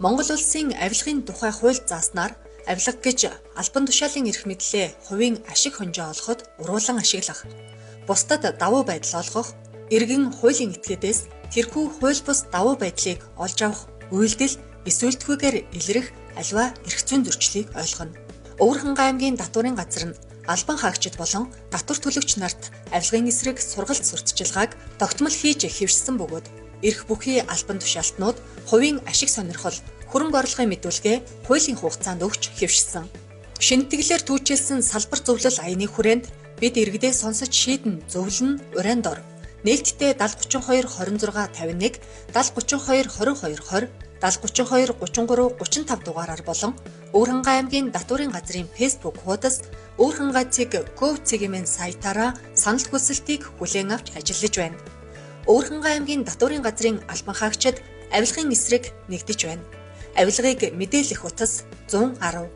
Монгол улсын авилгын тухай хууль зааснаар авилга гэж албан тушаалын эрх мэдлээ хувийн ашиг хонжоо олоход уруулан ашиглах, бусдад давуу байдал олгох, иргэн хуулийн этгээдээс тэрхүү хууль бус давуу байдлыг олж авах үйлдэл эсвэл илрэх аливаа эрх зүйн зөрчлийг ойлгоно. Өвөрхангай аймгийн Датварын газар нь албан хаагчид болон татвар төлөгч нарт авилгын эсрэг сургалт сурталчилгааг тогтмол хийж хэвшсэн бөгөөд эрх бүхий албан тушаалтнууд хувийн ашиг сонирхол хөрөнгө орлогын мэдүүлгээ хуулийн хугацаанд өгч хэвшсэн. Шинэтгэлээр түүчилсэн салбар зөвлөл аяны хүрээнд бид иргэдээ сонсож шийдэн зөвлөн уран дор нээлттэй 7032 26 51 7032 22 20 7032 33 35 дугаараар болон Өвөрхангай аймгийн Датварын газрын Facebook хуудас Өвөрхангай цэг gov.cg-ийн сайтаараа санал хүсэлтийг хүлээн авч ажиллаж байна. Өвөрхангай аймгийн Датварын газрын албан хаагчид авилгын эсрэг нэгдэж байна. Авилгыг мэдээлэх утас 110